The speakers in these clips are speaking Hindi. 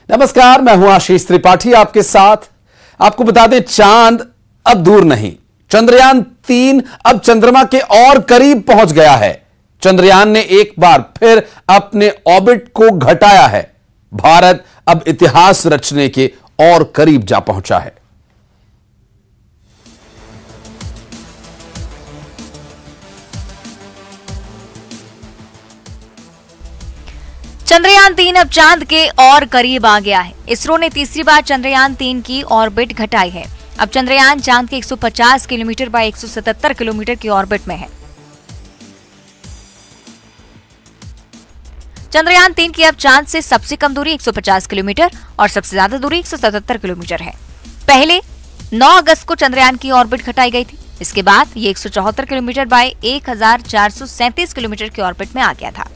नमस्कार, मैं हूं आशीष त्रिपाठी आपके साथ। आपको बता दें, चांद अब दूर नहीं। चंद्रयान 3 अब चंद्रमा के और करीब पहुंच गया है। चंद्रयान ने एक बार फिर अपने ऑर्बिट को घटाया है। भारत अब इतिहास रचने के और करीब जा पहुंचा है। चंद्रयान 3 अब चांद के और करीब आ गया है। इसरो ने तीसरी बार चंद्रयान 3 की ऑर्बिट घटाई है। अब चंद्रयान चांद के 150 किलोमीटर बाय 177 किलोमीटर की ऑर्बिट में है। चंद्रयान 3 की अब चांद से सबसे कम दूरी 150 किलोमीटर और सबसे ज्यादा दूरी 177 किलोमीटर है। पहले 9 अगस्त को चंद्रयान की ऑर्बिट घटाई गई थी। इसके बाद ये 174 किलोमीटर बाय 1437 किलोमीटर की ऑर्बिट में आ गया था।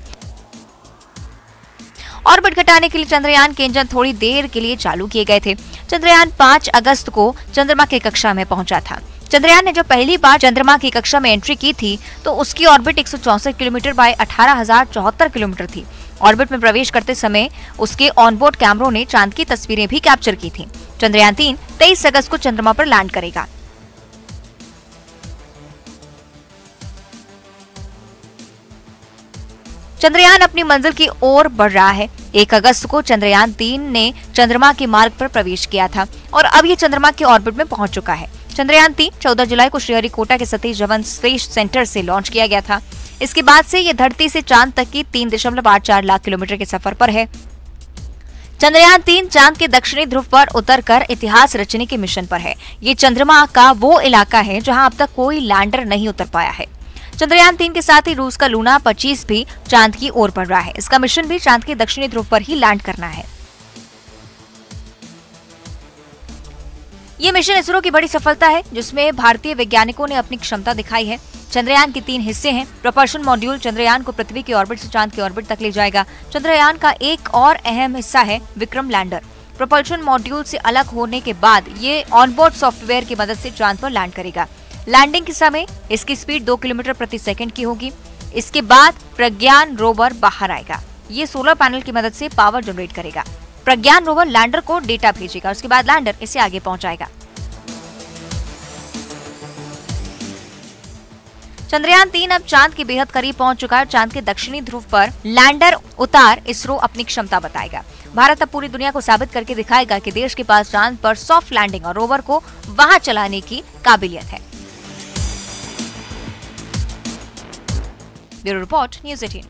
ऑर्बिट घटाने के लिए चंद्रयान के इंजन थोड़ी देर के लिए चालू किए गए थे। चंद्रयान 5 अगस्त को चंद्रमा की कक्षा में पहुंचा था। चंद्रयान ने जब पहली बार चंद्रमा की कक्षा में एंट्री की थी तो उसकी ऑर्बिट 164 किलोमीटर बाय 18,074 किलोमीटर थी। ऑर्बिट में प्रवेश करते समय उसके ऑनबोर्ड कैमरों ने चांद की तस्वीरें भी कैप्चर की थी। चंद्रयान 3 23 अगस्त को चंद्रमा पर लैंड करेगा। चंद्रयान अपनी मंजिल की ओर बढ़ रहा है। 1 अगस्त को चंद्रयान 3 ने चंद्रमा के मार्ग पर प्रवेश किया था और अब ये चंद्रमा के ऑर्बिट में पहुंच चुका है। चंद्रयान 3 14 जुलाई को श्रीहरिकोटा के सतीश धवन स्पेस सेंटर से लॉन्च किया गया था। इसके बाद से ये धरती से चांद तक की 3.84 लाख किलोमीटर के सफर पर है। चंद्रयान 3 चांद के दक्षिणी ध्रुव पर उतरकर इतिहास रचने के मिशन पर है। ये चंद्रमा का वो इलाका है जहां अब तक कोई लैंडर नहीं उतर पाया है। चंद्रयान 3 के साथ ही रूस का लूना 25 भी चांद की ओर बढ़ रहा है। इसका मिशन भी चांद के दक्षिणी ध्रुव पर ही लैंड करना है। ये मिशन इसरो की बड़ी सफलता है जिसमें भारतीय वैज्ञानिकों ने अपनी क्षमता दिखाई है। चंद्रयान के 3 हिस्से हैं। propulsion मॉड्यूल चंद्रयान को पृथ्वी की ऑर्बिट से चांद की ऑर्बिट तक ले जाएगा। चंद्रयान का एक और अहम हिस्सा है विक्रम लैंडर। propulsion मॉड्यूल से अलग होने के बाद ये ऑनबोर्ड सॉफ्टवेयर की मदद से चांद पर लैंड करेगा। लैंडिंग के समय इसकी स्पीड 2 किलोमीटर प्रति सेकंड की होगी। इसके बाद प्रज्ञान रोवर बाहर आएगा। ये सोलर पैनल की मदद से पावर जनरेट करेगा। प्रज्ञान रोवर लैंडर को डेटा भेजेगा। उसके बाद लैंडर इसे आगे पहुंचाएगा। चंद्रयान 3 अब चांद के बेहद करीब पहुंच चुका है। चांद के दक्षिणी ध्रुव पर लैंडर उतार इसरो अपनी क्षमता बताएगा। भारत अब पूरी दुनिया को साबित करके दिखाएगा कि देश के पास चांद पर सॉफ्ट लैंडिंग और रोवर को वहां चलाने की काबिलियत है। Bureau report, news 18।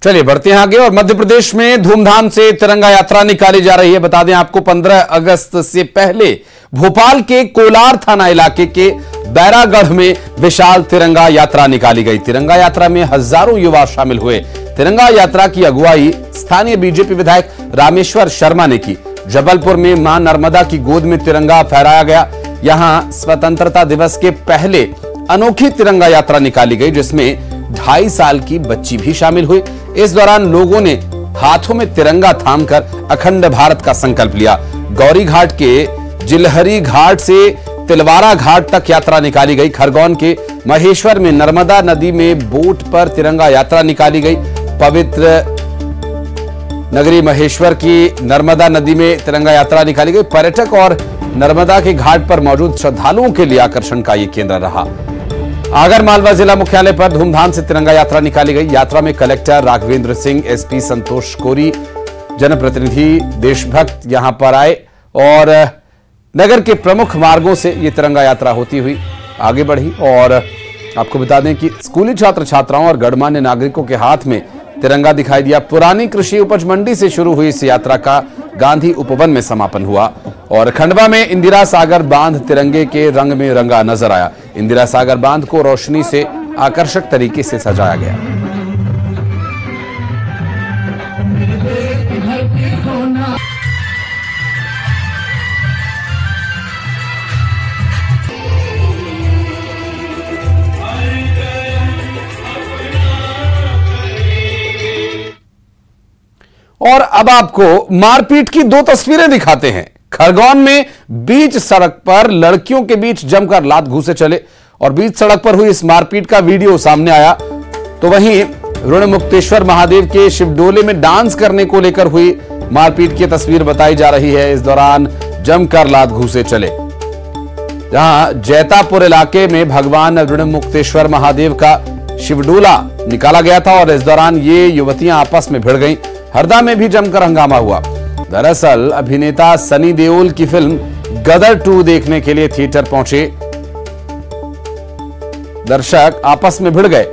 चलिए बढ़ते हैं आगे और मध्य प्रदेश में धूमधाम से तिरंगा यात्रा निकाली जा रही है। बता दें आपको, 15 अगस्त से पहले भोपाल के कोलार थाना इलाके के बैरागढ़ में विशाल तिरंगा यात्रा निकाली गई। तिरंगा यात्रा में हजारों युवा शामिल हुए। तिरंगा यात्रा की अगुवाई स्थानीय बीजेपी विधायक रामेश्वर शर्मा ने की। जबलपुर में मां नर्मदा की गोद में तिरंगा फहराया गया। यहां स्वतंत्रता दिवस के पहले अनोखी तिरंगा यात्रा निकाली गई जिसमें 2.5 साल की बच्ची भी शामिल हुई। इस दौरान लोगों ने हाथों में तिरंगा थामकर अखंड भारत का संकल्प लिया। गौरी घाट के जिलहरी घाट से तिलवारा घाट तक यात्रा निकाली गई। खरगोन के महेश्वर में नर्मदा नदी में बोट पर तिरंगा यात्रा निकाली गई। पवित्र नगरी महेश्वर की नर्मदा नदी में तिरंगा यात्रा निकाली गई। पर्यटक और नर्मदा के घाट पर मौजूद श्रद्धालुओं के लिए आकर्षण का ये केंद्र रहा। आगर मालवा जिला मुख्यालय पर धूमधाम से तिरंगा यात्रा निकाली गई। यात्रा में कलेक्टर राघवेंद्र सिंह, एसपी संतोष कोरी, जनप्रतिनिधि देशभक्त यहां पर आए और नगर के प्रमुख मार्गों से ये तिरंगा यात्रा होती हुई आगे बढ़ी। और आपको बता दें कि स्कूली छात्र छात्राओं और गणमान्य नागरिकों के हाथ में तिरंगा दिखाई दिया। पुरानी कृषि उपज मंडी से शुरू हुई इस यात्रा का गांधी उपवन में समापन हुआ और खंडवा में इंदिरा सागर बांध तिरंगे के रंग में रंगा नजर आया। इंदिरा सागर बांध को रोशनी से आकर्षक तरीके से सजाया गया। और अब आपको मारपीट की 2 तस्वीरें दिखाते हैं। खरगोन में बीच सड़क पर लड़कियों के बीच जमकर लात घूंसे चले और बीच सड़क पर हुई इस मारपीट का वीडियो सामने आया। तो वहीं ऋणमुक्तेश्वर महादेव के शिवडोले में डांस करने को लेकर हुई मारपीट की तस्वीर बताई जा रही है। इस दौरान जमकर लात घूंसे चले। जहां जैतापुर इलाके में भगवान ऋणमुक्तेश्वर महादेव का शिवडोला निकाला गया था और इस दौरान ये युवतियां आपस में भिड़ गईं। हरदा में भी जमकर हंगामा हुआ। दरअसल अभिनेता सनी देओल की फिल्म गदर 2 देखने के लिए थिएटर पहुंचे दर्शक आपस में भिड़ गए।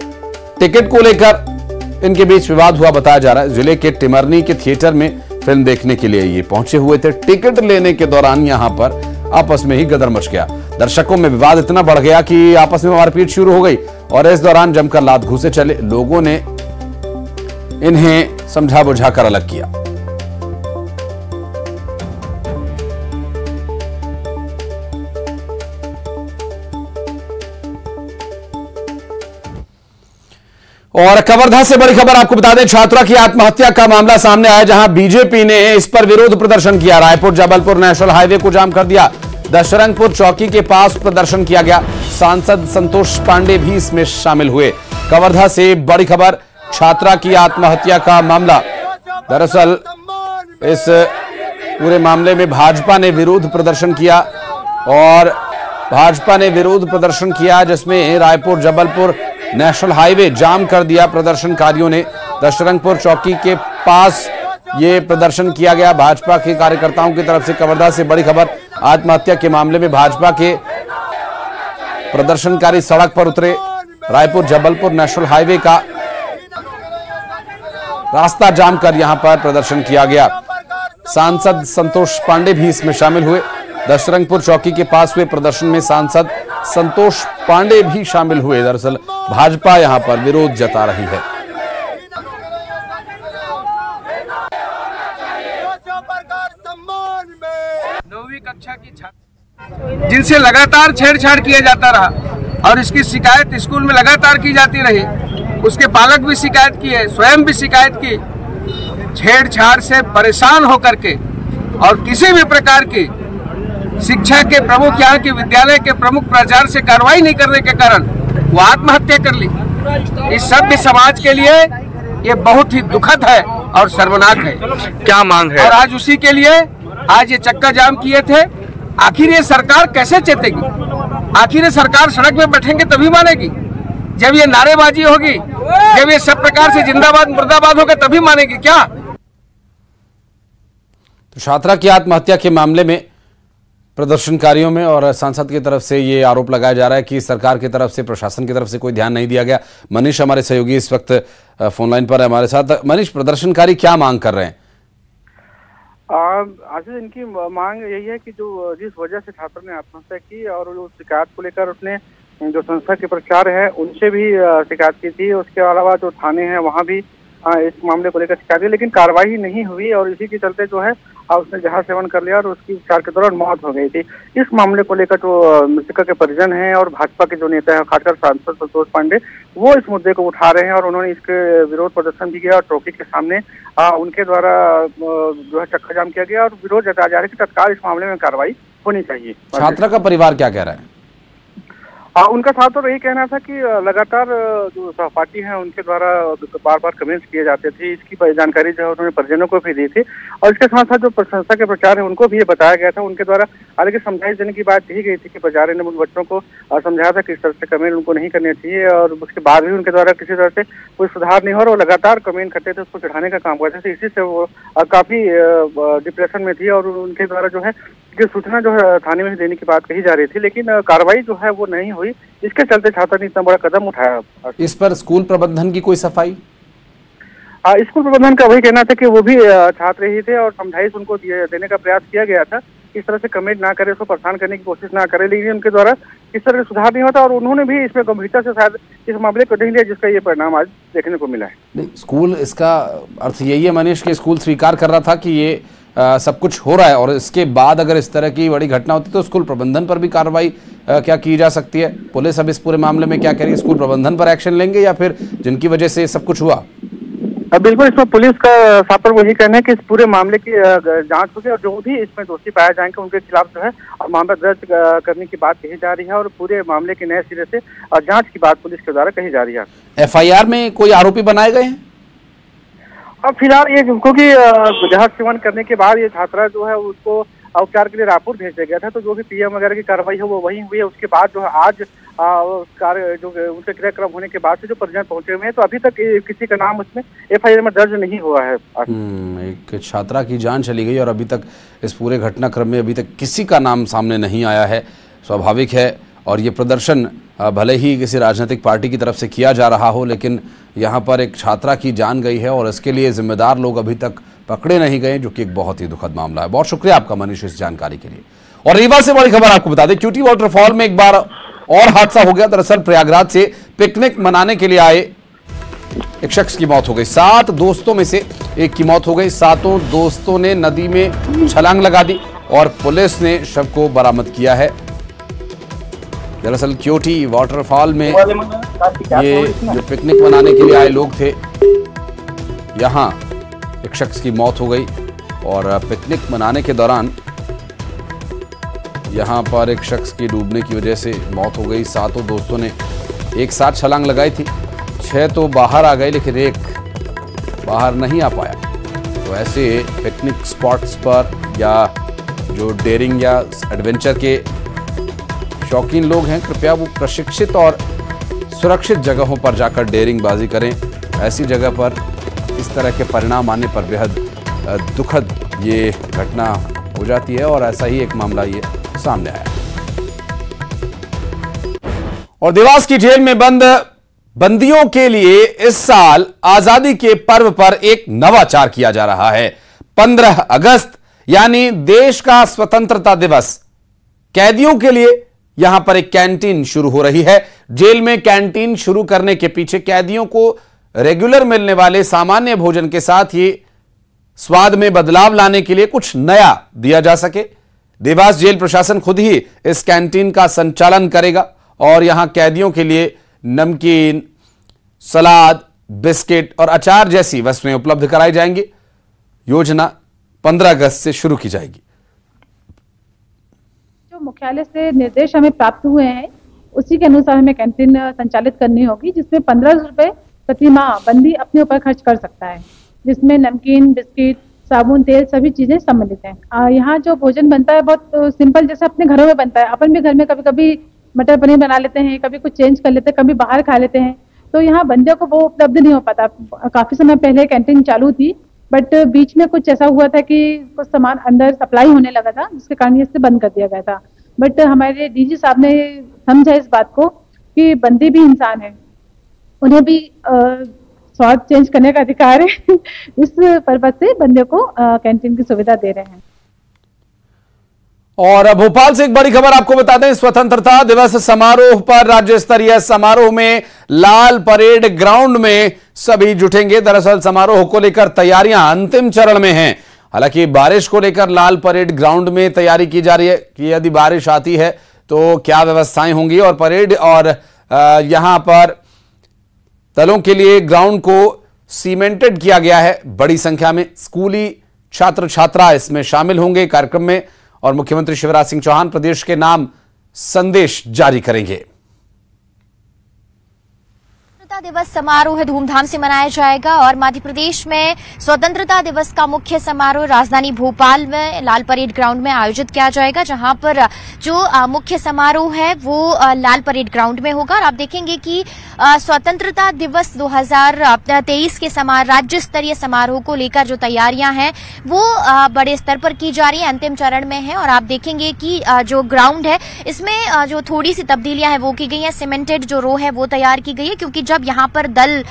टिकट को लेकर इनके बीच विवाद हुआ बताया जा रहा है। जिले के टिमरनी के थिएटर में फिल्म देखने के लिए ये पहुंचे हुए थे। टिकट लेने के दौरान यहां पर आपस में ही गदर मच गया। दर्शकों में विवाद इतना बढ़ गया कि आपस में मारपीट शुरू हो गई और इस दौरान जमकर लात घूंसे चले। लोगों ने इन्हें समझा बुझाकर अलग किया। और कवर्धा से बड़ी खबर आपको बता दें, छात्रा की आत्महत्या का मामला सामने आया, जहां बीजेपी ने इस पर विरोध प्रदर्शन किया। रायपुर जबलपुर नेशनल हाईवे को जाम कर दिया। दशरंगपुर चौकी के पास प्रदर्शन किया गया। सांसद संतोष पांडे भी इसमें शामिल हुए। कवर्धा से बड़ी खबर, छात्रा की आत्महत्या का मामला। दरअसल इस पूरे मामले में भाजपा ने विरोध प्रदर्शन किया और भाजपा ने विरोध प्रदर्शन किया, जिसमें रायपुर जबलपुर नेशनल हाईवे जाम कर दिया प्रदर्शनकारियों ने। दशरंगपुर चौकी के पास ये प्रदर्शन किया गया भाजपा के कार्यकर्ताओं की तरफ से। कवर्धा से बड़ी खबर, आत्महत्या के मामले में भाजपा के प्रदर्शनकारी सड़क पर उतरे। रायपुर जबलपुर नेशनल हाईवे का रास्ता जाम कर यहां पर प्रदर्शन किया गया। सांसद संतोष पांडे भी इसमें शामिल हुए। दशरंगपुर चौकी के पास हुए प्रदर्शन में सांसद संतोष पांडे भी शामिल हुए। दरअसल भाजपा यहां पर विरोध जता रही है। नौवीं कक्षा की छात्र जिनसे लगातार छेड़छाड़ किया जाता रहा और इसकी शिकायत स्कूल में लगातार की जाती रही। उसके पालक भी शिकायत किए, स्वयं भी शिकायत की। छेड़छाड़ से परेशान होकर के और किसी भी प्रकार की शिक्षा के प्रमुख, यहाँ के विद्यालय के प्रमुख प्राचार्य से कार्रवाई नहीं करने के कारण वो आत्महत्या कर ली। इस सभ्य समाज के लिए ये बहुत ही दुखद है और शर्मनाक है। क्या मांग है? और आज उसी के लिए आज ये चक्का जाम किए थे। आखिर ये सरकार कैसे चेतेगी? आखिर ये सरकार सड़क में बैठेंगे तभी मानेगी, जब ये नारेबाजी होगी, जब ये सब प्रकार से जिंदाबाद मुर्दाबाद होगा तभी मानेगी क्या? तो छात्रा की आत्महत्या के मामले में प्रदर्शनकारियों में और सांसद की तरफ से ये आरोप लगाया जा रहा है कि सरकार की तरफ से, प्रशासन की तरफ से कोई ध्यान नहीं दिया गया। मनीष हमारे सहयोगी इस वक्त फोन लाइन पर है हमारे साथ। मनीष, प्रदर्शनकारी क्या मांग कर रहे हैं? आशीष, इनकी मांग यही है कि जो जिस वजह से छात्र ने आत्महत्या की और जो शिकायत को लेकर उसने जो संस्था के प्राचार्य है उनसे भी शिकायत की थी। उसके अलावा जो थाने हैं वहाँ भी इस मामले को लेकर शिकायत की, लेकिन कार्रवाई नहीं हुई और इसी के चलते जो है उसने जहर सेवन कर लिया और उसकी उपचार के दौरान मौत हो गई थी। इस मामले को लेकर जो मृतका के परिजन हैं और भाजपा के जो नेता हैं, खासकर सांसद संतोष पांडे, वो इस मुद्दे को उठा रहे हैं और उन्होंने इसके विरोध प्रदर्शन भी किया और चौकी के सामने उनके द्वारा जो है चक्का जाम किया गया और विरोध जताया जा रहा है कि तत्काल इस मामले में कार्रवाई होनी चाहिए। छात्रा का परिवार क्या कह रहा है? उनका साथ तो यही कहना था कि लगातार जो सहपाठी हैं उनके द्वारा बार बार कमेंट्स किए जाते थे। इसकी जानकारी जो है उन्होंने परिजनों को भी दी थी और इसके साथ साथ जो संस्था के प्रचार है उनको भी ये बताया गया था। उनके द्वारा हालांकि समझाइश देने की बात कही गई थी कि प्रचार्य ने उन बच्चों को समझाया था कि इस तरह से कमेंट उनको नहीं करने चाहिए और उसके बाद भी उनके द्वारा किसी तरह से कोई सुधार नहीं हो रहा। वो लगातार कमेंट करते थे, उसको चढ़ाने का काम करते थे। इसी से वो काफी डिप्रेशन में थी और उनके द्वारा जो है सूचना जो है थाने में देने की बात कही जा रही थी, लेकिन कार्रवाई जो है वो नहीं हुई। इसके चलते छात्र ने इतना बड़ा कदम उठाया। इस पर स्कूल प्रबंधन की कोई सफाई? स्कूल प्रबंधन का वही कहना था कि वो भी छात्र ही थे और समझाइश उनको देने का प्रयास किया गया था, इस तरह से कमेंट ना करे, उसको परेशान करने की कोशिश ना करे, लेकिन उनके द्वारा इस तरह से सुधार नहीं होता और उन्होंने भी इसमें गंभीरता से शायद इस मामले को नहीं लिया, जिसका ये परिणाम आज देखने को मिला है। नहीं, स्कूल, इसका अर्थ यही है मनीष कि स्कूल स्वीकार कर रहा था कि ये सब कुछ हो रहा है और इसके बाद अगर इस तरह की बड़ी घटना होती तो स्कूल प्रबंधन पर भी कार्रवाई क्या की जा सकती है? पुलिस अब इस पूरे मामले में क्या कह रही है? स्कूल प्रबंधन पर एक्शन लेंगे या फिर जिनकी वजह से सब कुछ हुआ? बिल्कुल, इसमें पुलिस का साफ पर वही कहना है कि इस पूरे मामले की जांच होगी और जो भी इसमें दोषी पाए जाएंगे उनके खिलाफ जो है मामला दर्ज करने की बात कही जा रही है और पूरे मामले की नए सिरे से जांच की बात पुलिस के द्वारा कही जा रही है। FIR में कोई आरोपी बनाए गए हैं? अब फिलहाल ये क्योंकि जहर सेवन करने के बाद ये छात्रा जो है उसको उपचार के लिए रायपुर भेज दिया गया था, तो जो भी PM वगैरह की कार्रवाई है वो वही हुई है। उसके बाद जो है आज कार्य जो उनके क्रियाक्रम होने के बाद से जो परिजन पहुंचे हुए हैं, तो अभी तक किसी का नाम उसमें FIR में दर्ज नहीं हुआ है। एक छात्रा की जान चली गई और अभी तक इस पूरे घटनाक्रम में अभी तक किसी का नाम सामने नहीं आया है। स्वाभाविक है, और ये प्रदर्शन भले ही किसी राजनीतिक पार्टी की तरफ से किया जा रहा हो, लेकिन यहाँ पर एक छात्रा की जान गई है और इसके लिए जिम्मेदार लोग अभी तक पकड़े नहीं गए, जो कि एक बहुत ही दुखद मामला है। बहुत शुक्रिया आपका मनीष इस जानकारी के लिए। और रीवा से बड़ी खबर आपको बता दें, क्यूटी वाटरफॉल में एक बार और हादसा हो गया। दरअसल प्रयागराज से पिकनिक मनाने के लिए आए एक शख्स की मौत हो गई। 7 दोस्तों में से एक की मौत हो गई। 7 दोस्तों ने नदी में छलांग लगा दी और पुलिस ने शव को बरामद किया है। दरअसल क्यूटी वाटरफॉल में ये जो पिकनिक मनाने के लिए आए लोग थे, यहां एक शख्स की मौत हो गई और पिकनिक मनाने के दौरान यहां पर एक शख्स की डूबने की वजह से मौत हो गई। 7 दोस्तों ने एक साथ छलांग लगाई थी। 6 तो बाहर आ गए, लेकिन एक बाहर नहीं आ पाया। तो ऐसे पिकनिक स्पॉट्स पर या जो डेयरिंग या एडवेंचर के शौकीन लोग हैं, कृपया वो प्रशिक्षित और सुरक्षित जगहों पर जाकर डेयरिंग बाजी करें। ऐसी जगह पर इस तरह के परिणाम आने पर बेहद दुखद ये घटना हो जाती है और ऐसा ही एक मामला ये सामने आया। और देवास की जेल में बंद बंदियों के लिए इस साल आजादी के पर्व पर एक नवाचार किया जा रहा है। 15 अगस्त यानी देश का स्वतंत्रता दिवस, कैदियों के लिए यहां पर एक कैंटीन शुरू हो रही है। जेल में कैंटीन शुरू करने के पीछे कैदियों को रेगुलर मिलने वाले सामान्य भोजन के साथ ही स्वाद में बदलाव लाने के लिए कुछ नया दिया जा सके। देवास जेल प्रशासन खुद ही इस कैंटीन का संचालन करेगा और यहां कैदियों के लिए नमकीन, सलाद, बिस्किट और अचार जैसी वस्तुएं उपलब्ध कराई जाएंगी। योजना 15 अगस्त से शुरू की जाएगी। जो मुख्यालय से निर्देश हमें प्राप्त हुए हैं उसी के अनुसार हमें कैंटीन संचालित करनी होगी, जिसमें 15 रुपए प्रति माह बंदी अपने ऊपर खर्च कर सकता है, जिसमें नमकीन, बिस्किट, साबुन, तेल सभी चीजें सम्मिलित हैं। यहाँ जो भोजन बनता है बहुत सिंपल, जैसे अपने घरों में बनता है। अपन भी घर में कभी कभी मटर पनीर बना लेते हैं, कभी कुछ चेंज कर लेते हैं, कभी बाहर खा लेते हैं। तो यहाँ बंदियों को वो उपलब्ध नहीं हो पाता। काफी समय पहले कैंटीन चालू थी, बट बीच में कुछ ऐसा हुआ था कि कुछ सामान अंदर सप्लाई होने लगा था, जिसके कारण ये इसे बंद कर दिया गया था। बट हमारे DG साहब ने समझा इस बात को कि बंदी भी इंसान है, उन्हें भी स्वाद चेंज करने का अधिकार है। इस पर्पज से बंदे को कैंटीन की सुविधा दे रहे हैं। और भोपाल से एक बड़ी खबर आपको बता दें, स्वतंत्रता दिवस समारोह पर राज्य स्तरीय समारोह में लाल परेड ग्राउंड में सभी जुटेंगे। दरअसल समारोह को लेकर तैयारियां अंतिम चरण में हैं। हालांकि बारिश को लेकर लाल परेड ग्राउंड में तैयारी की जा रही है कि यदि बारिश आती है तो क्या व्यवस्थाएं होंगी। और परेड और यहां पर दलों के लिए ग्राउंड को सीमेंटेड किया गया है। बड़ी संख्या में स्कूली छात्र छात्रा इसमें शामिल होंगे कार्यक्रम में और मुख्यमंत्री शिवराज सिंह चौहान प्रदेश के नाम संदेश जारी करेंगे। स्वतंत्रता दिवस समारोह धूमधाम से मनाया जाएगा और मध्य प्रदेश में स्वतंत्रता दिवस का मुख्य समारोह राजधानी भोपाल में लाल परेड ग्राउंड में आयोजित किया जाएगा, जहां पर जो मुख्य समारोह है वो लाल परेड ग्राउंड में होगा। और आप देखेंगे कि स्वतंत्रता दिवस 2023 के राज्य स्तरीय समारोह को लेकर जो तैयारियां हैं वो बड़े स्तर पर की जा रही है, अंतिम चरण में है। और आप देखेंगे कि जो ग्राउंड है इसमें जो थोड़ी सी तब्दीलियां हैं वो की गई हैं। सीमेंटेड जो रो है वो तैयार की गई है, क्योंकि जब यहाँ पर दल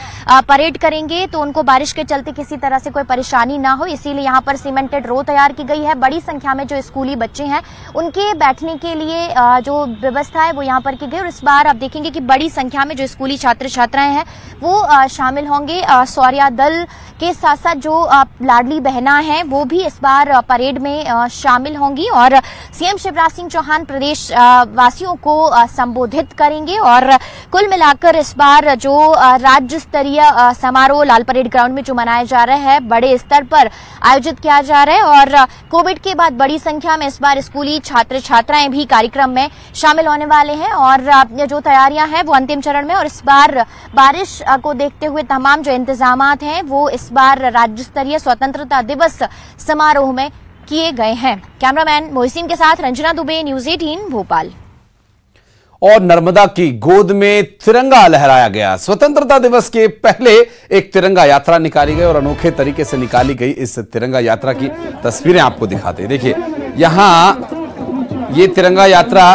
परेड करेंगे तो उनको बारिश के चलते किसी तरह से कोई परेशानी ना हो, इसीलिए यहाँ पर सीमेंटेड रो तैयार की गई है। बड़ी संख्या में जो स्कूली बच्चे हैं उनके बैठने के लिए जो व्यवस्था है वो यहाँ पर की गई। और इस बार आप देखेंगे कि बड़ी संख्या में जो स्कूली छात्र छात्राएं हैं वो शामिल होंगे। शौर्य दल के साथ साथ जो लाडली बहना हैं वो भी इस बार परेड में शामिल होंगी और CM शिवराज सिंह चौहान प्रदेश वासियों को संबोधित करेंगे। और कुल मिलाकर इस बार जो राज्य स्तरीय समारोह लाल परेड ग्राउंड में जो मनाया जा रहा है, बड़े स्तर पर आयोजित किया जा रहा है और कोविड के बाद बड़ी संख्या में इस बार स्कूली छात्र छात्राएं भी कार्यक्रम में शामिल होने वाले हैं और जो तैयारियां हैं वो अंतिम चरण में। और इस बार बारिश को देखते हुए तमाम जो इंतजामात हैं वो इस बार राज्य स्तरीय स्वतंत्रता दिवस समारोह में किए गए हैं। कैमरामैन मोहसिन के साथ रंजना दुबे, न्यूज़ 18 भोपाल। और नर्मदा की गोद में तिरंगा लहराया गया। स्वतंत्रता दिवस के पहले एक तिरंगा यात्रा निकाली गई और अनोखे तरीके से निकाली गई इस तिरंगा यात्रा की तस्वीरें आपको दिखाते हैं। देखिए यहां ये तिरंगा यात्रा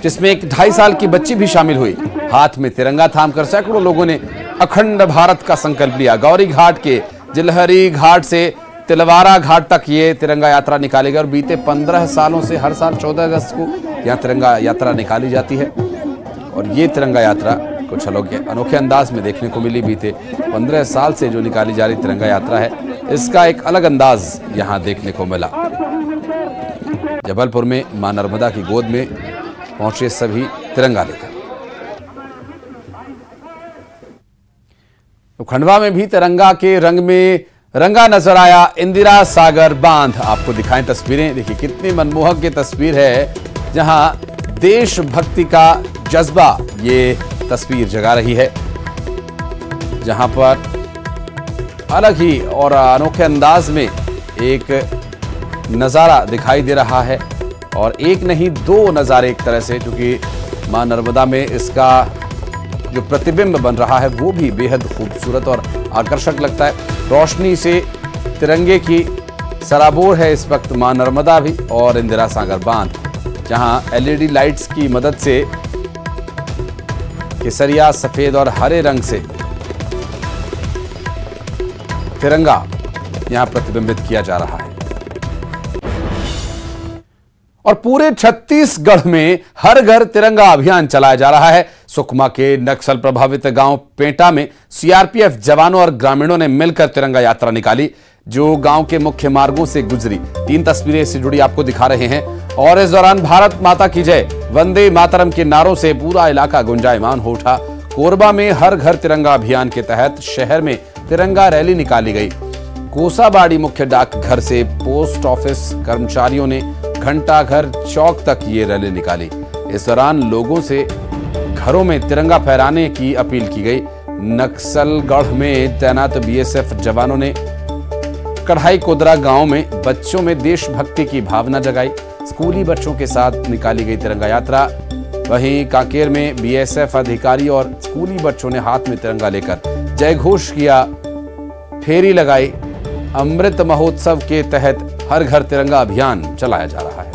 जिसमें एक 2.5 साल की बच्ची भी शामिल हुई। हाथ में तिरंगा थामकर सैकड़ों लोगों ने अखंड भारत का संकल्प लिया। गौरी घाट के जिलहरी घाट से तिलवारा घाट तक ये तिरंगा यात्रा निकाली गई और बीते 15 सालों से हर साल 14 अगस्त को यहां तिरंगा यात्रा निकाली जाती है। और ये तिरंगा यात्रा कुछ अनोखे अंदाज में देखने को मिली। बीते 15 साल से जो निकाली जा रही तिरंगा यात्रा है, इसका एक अलग अंदाज यहां देखने को मिला। जबलपुर में मां नर्मदा की गोद में पहुंचे सभी तिरंगा लेकर। तो खंडवा में भी तिरंगा के रंग में रंगा नजर आया इंदिरा सागर बांध। आपको दिखाएं तस्वीरें। देखिए कितनी मनमोहक ये तस्वीर है, जहां देशभक्ति का जज्बा ये तस्वीर जगा रही है, जहां पर अलग ही और अनोखे अंदाज में एक नजारा दिखाई दे रहा है। और एक नहीं 2 नजारे एक तरह से, क्योंकि मां नर्मदा में इसका जो प्रतिबिंब बन रहा है वो भी बेहद खूबसूरत और आकर्षक लगता है। रोशनी से तिरंगे की सराबोर है इस वक्त मां नर्मदा भी और इंदिरा सागर बांध, जहां LED लाइट्स की मदद से केसरिया, सफेद और हरे रंग से तिरंगा यहां प्रतिबिंबित किया जा रहा है। और पूरे छत्तीसगढ़ में हर घर तिरंगा अभियान चलाया जा रहा है। सुकमा के नक्सल प्रभावित गांव पेंटा में CRPF जवानों और ग्रामीणों ने मिलकर तिरंगा यात्रा निकाली, जो गांव के मुख्य मार्गों से गुजरी। 3 तस्वीरें इससे जुड़ी आपको दिखा रहे हैं। और इस दौरान भारत माता की जय, वंदे मातरम के नारों से पूरा इलाका गुंजायमान हो उठा। कोरबा में हर घर तिरंगा अभियान के तहत शहर में तिरंगा रैली निकाली गई। कोसाबाड़ी मुख्य डाकघर से पोस्ट ऑफिस कर्मचारियों ने घंटाघर चौक तक ये रैली निकाली। इस दौरान लोगों से घरों में तिरंगा फहराने की अपील की गई। नक्सलगढ़ में तैनात BSF जवानों ने कढ़ाई कोदरा गांव में बच्चों में देशभक्ति की भावना जगाई। स्कूली बच्चों के साथ निकाली गई तिरंगा यात्रा। वहीं कांकेर में BSF अधिकारी और स्कूली बच्चों ने हाथ में तिरंगा लेकर जय घोष किया, फेरी लगाई। अमृत महोत्सव के तहत हर घर तिरंगा अभियान चलाया जा रहा है।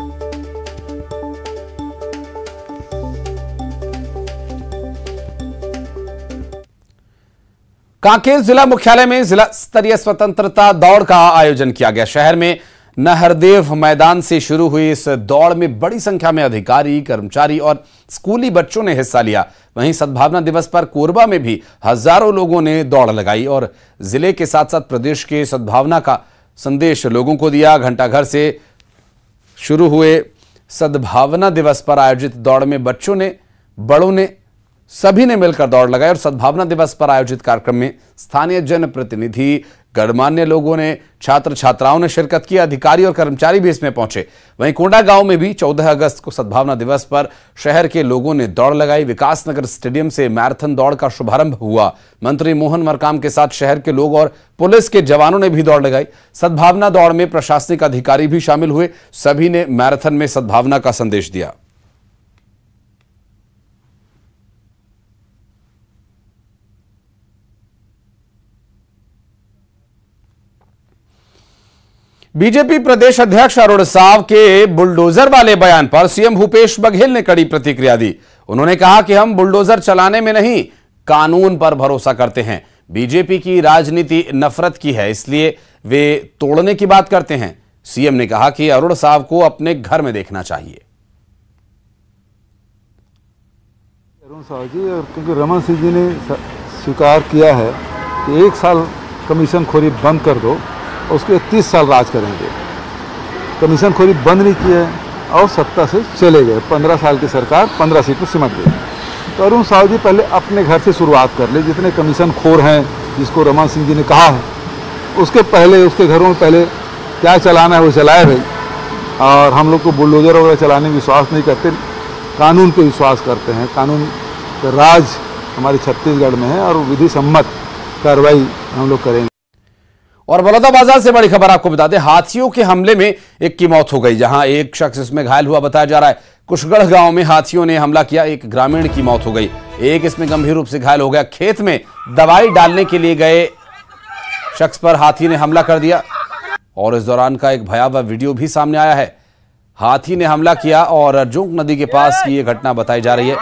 कांकेर जिला मुख्यालय में जिला स्तरीय स्वतंत्रता दौड़ का आयोजन किया गया। शहर में नहरदेव मैदान से शुरू हुई इस दौड़ में बड़ी संख्या में अधिकारी, कर्मचारी और स्कूली बच्चों ने हिस्सा लिया। वहीं सद्भावना दिवस पर कोरबा में भी हजारों लोगों ने दौड़ लगाई और जिले के साथ साथ प्रदेश के सद्भावना का संदेश लोगों को दिया। घंटाघर से शुरू हुए सद्भावना दिवस पर आयोजित दौड़ में बच्चों ने, बड़ों ने, सभी ने मिलकर दौड़ लगाई। और सद्भावना दिवस पर आयोजित कार्यक्रम में स्थानीय जनप्रतिनिधि, गणमान्य लोगों ने, छात्र छात्राओं ने शिरकत की। अधिकारी और कर्मचारी भी इसमें पहुंचे। वहीं कोंडा गांव में भी 14 अगस्त को सद्भावना दिवस पर शहर के लोगों ने दौड़ लगाई। विकासनगर स्टेडियम से मैराथन दौड़ का शुभारंभ हुआ। मंत्री मोहन मरकाम के साथ शहर के लोग और पुलिस के जवानों ने भी दौड़ लगाई। सद्भावना दौड़ में प्रशासनिक अधिकारी भी शामिल हुए। सभी ने मैराथन में सद्भावना का संदेश दिया। बीजेपी प्रदेश अध्यक्ष अरुण साव के बुलडोजर वाले बयान पर सीएम भूपेश बघेल ने कड़ी प्रतिक्रिया दी। उन्होंने कहा कि हम बुलडोजर चलाने में नहीं, कानून पर भरोसा करते हैं। बीजेपी की राजनीति नफरत की है, इसलिए वे तोड़ने की बात करते हैं। सीएम ने कहा कि अरुण साव को अपने घर में देखना चाहिए। अरुण साव जी, और क्योंकि रमन सिंह जी ने स्वीकार किया है कि 1 साल कमीशन खोरी बंद कर दो, उसके 30 साल राज करेंगे। कमीशन खोरी बंद नहीं की है और सत्ता से चले गए। 15 साल की सरकार 15 सीट पर सिमट गई। तो अरुण साहू जी पहले अपने घर से शुरुआत कर ले। जितने कमीशन खोर हैं, जिसको रमन सिंह जी ने कहा है, उसके पहले उसके घरों में पहले क्या चलाना है वो चलाए भाई। और हम लोग को बुलडोजर वगैरह चलाने में विश्वास नहीं करते, कानून पे विश्वास करते हैं। कानून का राज हमारे छत्तीसगढ़ में है और विधि सम्मत कार्रवाई हम लोग करेंगे। और बलौदाबाजार से बड़ी खबर आपको बता दें, हाथियों के हमले में एक की मौत हो गई, जहां एक शख्स इसमें घायल हुआ बताया जा रहा है। कुशगढ़ गांव में हाथियों ने हमला किया, एक ग्रामीण की मौत हो गई, एक इसमें गंभीर रूप से घायल हो गया। खेत में दवाई डालने के लिए गए शख्स पर हाथी ने हमला कर दिया और इस दौरान का एक भयावह वीडियो भी सामने आया है। हाथी ने हमला किया और अर्जुन नदी के पास की यह घटना बताई जा रही है।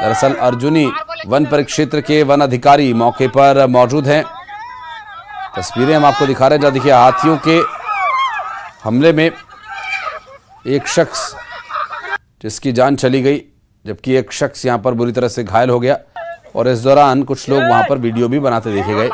दरअसल अर्जुनी वन परिक्षेत्र के वन अधिकारी मौके पर मौजूद हैं। तस्वीरें हम आपको दिखा रहे हैं, जहां देखिए हाथियों के हमले में एक शख्स जिसकी जान चली गई, जबकि एक शख्स यहां पर बुरी तरह से घायल हो गया। और इस दौरान कुछ लोग वहां पर वीडियो भी बनाते देखे गए।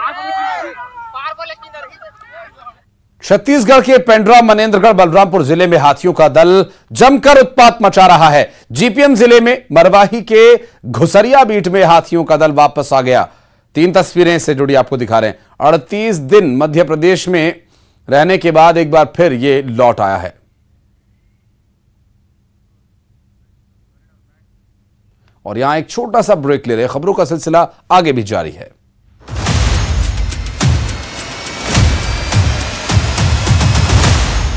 छत्तीसगढ़ के पेंड्रा, मनेन्द्रगढ़, बलरामपुर जिले में हाथियों का दल जमकर उत्पात मचा रहा है। जीपीएम जिले में मरवाही के घुसरिया बीट में हाथियों का दल वापस आ गया। 3 तस्वीरें से जुड़ी आपको दिखा रहे हैं। 38 दिन मध्य प्रदेश में रहने के बाद एक बार फिर ये लौट आया है। और यहां एक छोटा सा ब्रेक ले रहे हैं, खबरों का सिलसिला आगे भी जारी है।